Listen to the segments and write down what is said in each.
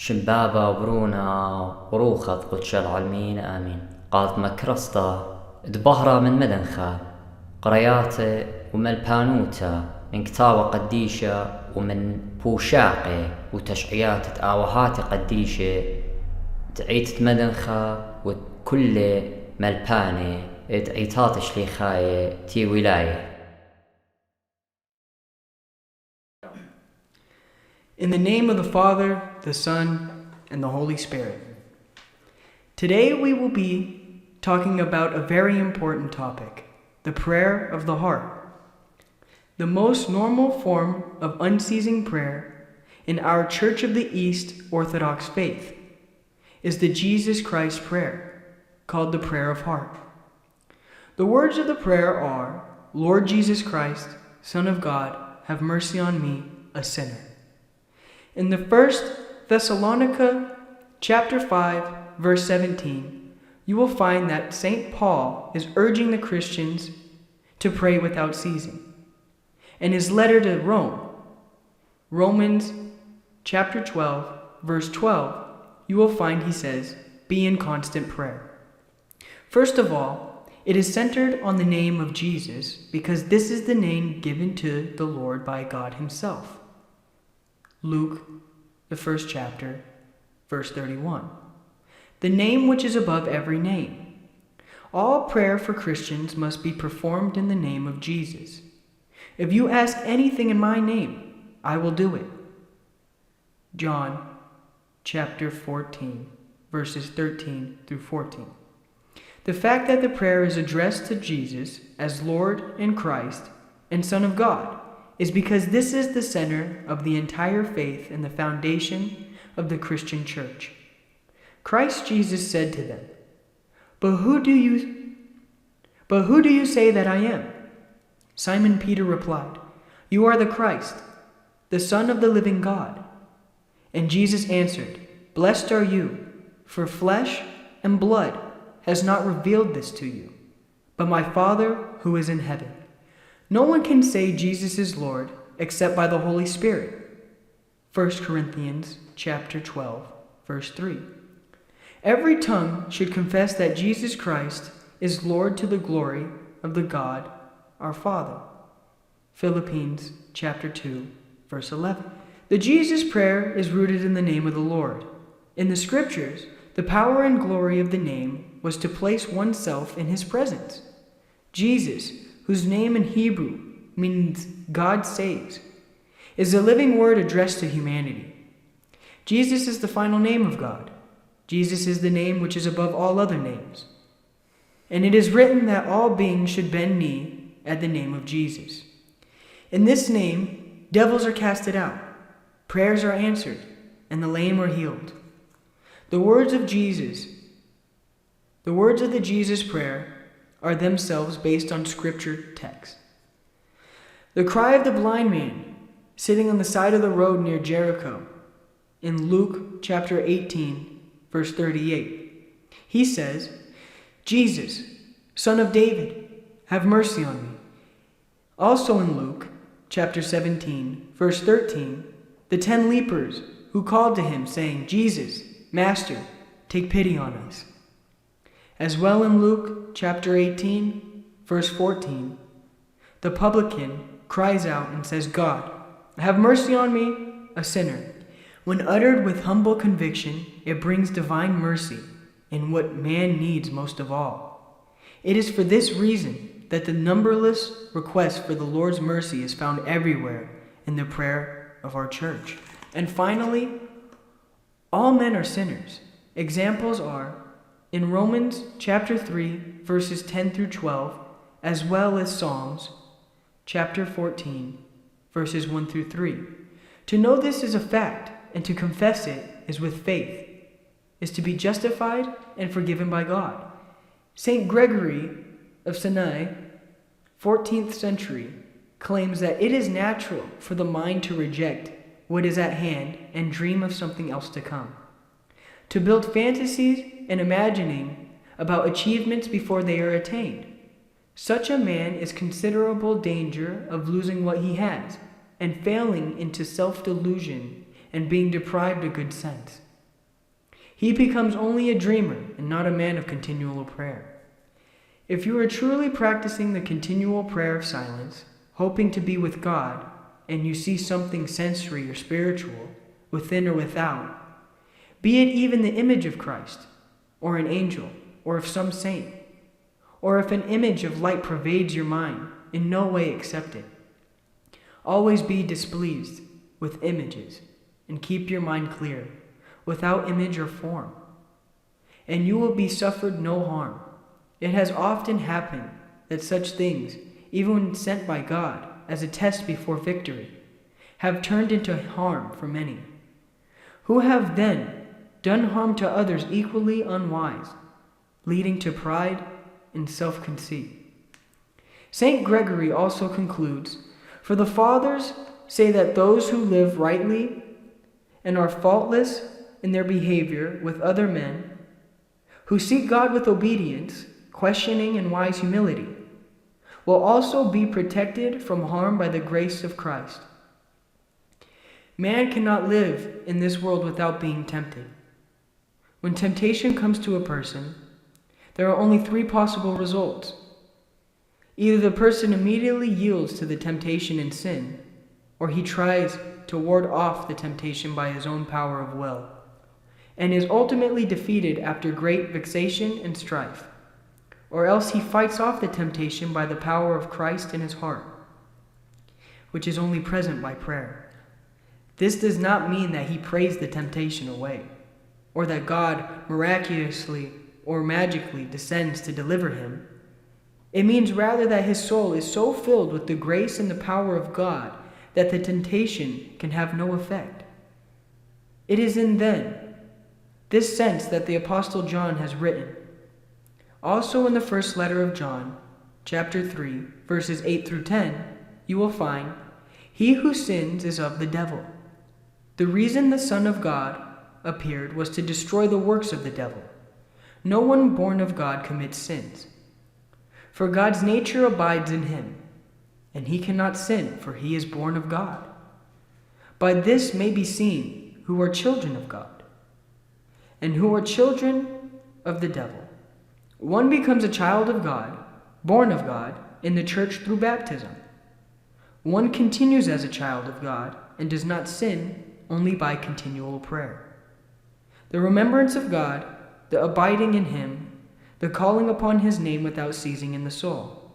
شمبابا وبرونا وروخذ قدش العلمين آمين. قالت مكرستا دبهرة من مدنخا قرياتي ومن البانوتا من كتابة قديشة ومن بوشاقي وتشعيات تآوهات قديشة تعيت مدنخا وكل ملباني تعيتات شليخاية تي ولاية. In the name of the Father, the Son, and the Holy Spirit. Today we will be talking about a very important topic, the prayer of the heart. The most normal form of unceasing prayer in our Church of the East Orthodox faith is the Jesus Christ prayer, called the prayer of heart. The words of the prayer are, Lord Jesus Christ, Son of God, have mercy on me, a sinner. In the 1 Thessalonica chapter 5, verse 17, you will find that St. Paul is urging the Christians to pray without ceasing. In his letter to Rome, Romans chapter 12, verse 12, you will find he says, be in constant prayer. First of all, it is centered on the name of Jesus because this is the name given to the Lord by God himself. Luke, the 1st chapter, verse 31. The name which is above every name. All prayer for Christians must be performed in the name of Jesus. If you ask anything in my name, I will do it. John, chapter 14, verses 13 through 14. The fact that the prayer is addressed to Jesus as Lord and Christ and Son of God is because this is the center of the entire faith and the foundation of the Christian church. Christ Jesus said to them, But who do you say that I am? Simon Peter replied, You are the Christ, the Son of the living God. And Jesus answered, Blessed are you, for flesh and blood has not revealed this to you, but my Father who is in heaven. No one can say Jesus is Lord except by the Holy Spirit. 1 Corinthians chapter 12, verse 3. Every tongue should confess that Jesus Christ is Lord to the glory of the God, our Father. Philippians chapter 2, verse 11. The Jesus prayer is rooted in the name of the Lord. In the scriptures, the power and glory of the name was to place oneself in his presence. Jesus, whose name in Hebrew means God saves, is the living word addressed to humanity. Jesus is the final name of God. Jesus is the name which is above all other names. And it is written that all beings should bend knee at the name of Jesus. In this name, devils are casted out, prayers are answered, and the lame are healed. The words of the Jesus prayer are themselves based on scripture text. The cry of the blind man sitting on the side of the road near Jericho in Luke chapter 18, verse 38. He says, Jesus, Son of David, have mercy on me. Also in Luke chapter 17, verse 13, the 10 lepers who called to him saying, Jesus, Master, take pity on us. As well in Luke chapter 18, verse 14, the publican cries out and says, God, have mercy on me, a sinner. When uttered with humble conviction, it brings divine mercy in what man needs most of all. It is for this reason that the numberless request for the Lord's mercy is found everywhere in the prayer of our church. And finally, all men are sinners. Examples are in Romans chapter 3, verses 10 through 12, as well as Psalms chapter 14, verses 1 through 3. To know this is a fact and to confess it is with faith, is to be justified and forgiven by God. St. Gregory of Sinai, 14th century, claims that it is natural for the mind to reject what is at hand and dream of something else to come, to build fantasies and imagining about achievements before they are attained. Such a man is considerable danger of losing what he has and failing into self-delusion and being deprived of good sense. he becomes only a dreamer and not a man of continual prayer. If you are truly practicing the continual prayer of silence, hoping to be with God, and you see something sensory or spiritual, within or without, be it even the image of Christ, or an angel, or of some saint, or if an image of light pervades your mind, in no way accept it. Always be displeased with images, and keep your mind clear, without image or form, and you will be suffered no harm. It has often happened that such things, even when sent by God as a test before victory, have turned into harm for many, who have then done harm to others equally unwise, leading to pride and self-conceit. St. Gregory also concludes, "For the fathers say that those who live rightly and are faultless in their behavior with other men, who seek God with obedience, questioning, and wise humility, will also be protected from harm by the grace of Christ. Man cannot live in this world without being tempted. When temptation comes to a person, there are only three possible results. Either the person immediately yields to the temptation and sin, or he tries to ward off the temptation by his own power of will, and is ultimately defeated after great vexation and strife, or else he fights off the temptation by the power of Christ in his heart, which is only present by prayer. This does not mean that he prays the temptation away, or that God miraculously or magically descends to deliver him. It means rather that his soul is so filled with the grace and the power of God that the temptation can have no effect. It is in this sense that the Apostle John has written. Also in the first letter of John, chapter 3, verses 8 through 10, you will find, "He who sins is of the devil. The reason the Son of God appeared was to destroy the works of the devil. No one born of God commits sins, for God's nature abides in him, and he cannot sin, for he is born of God. By this may be seen who are children of God, and who are children of the devil. One becomes a child of God, born of God, in the church through baptism. One continues as a child of God and does not sin only by continual prayer. The remembrance of God, the abiding in him, the calling upon his name without ceasing in the soul.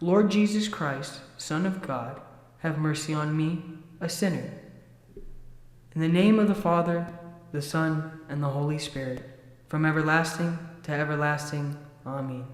Lord Jesus Christ, Son of God, have mercy on me, a sinner. In the name of the Father, the Son, and the Holy Spirit, from everlasting to everlasting. Amen.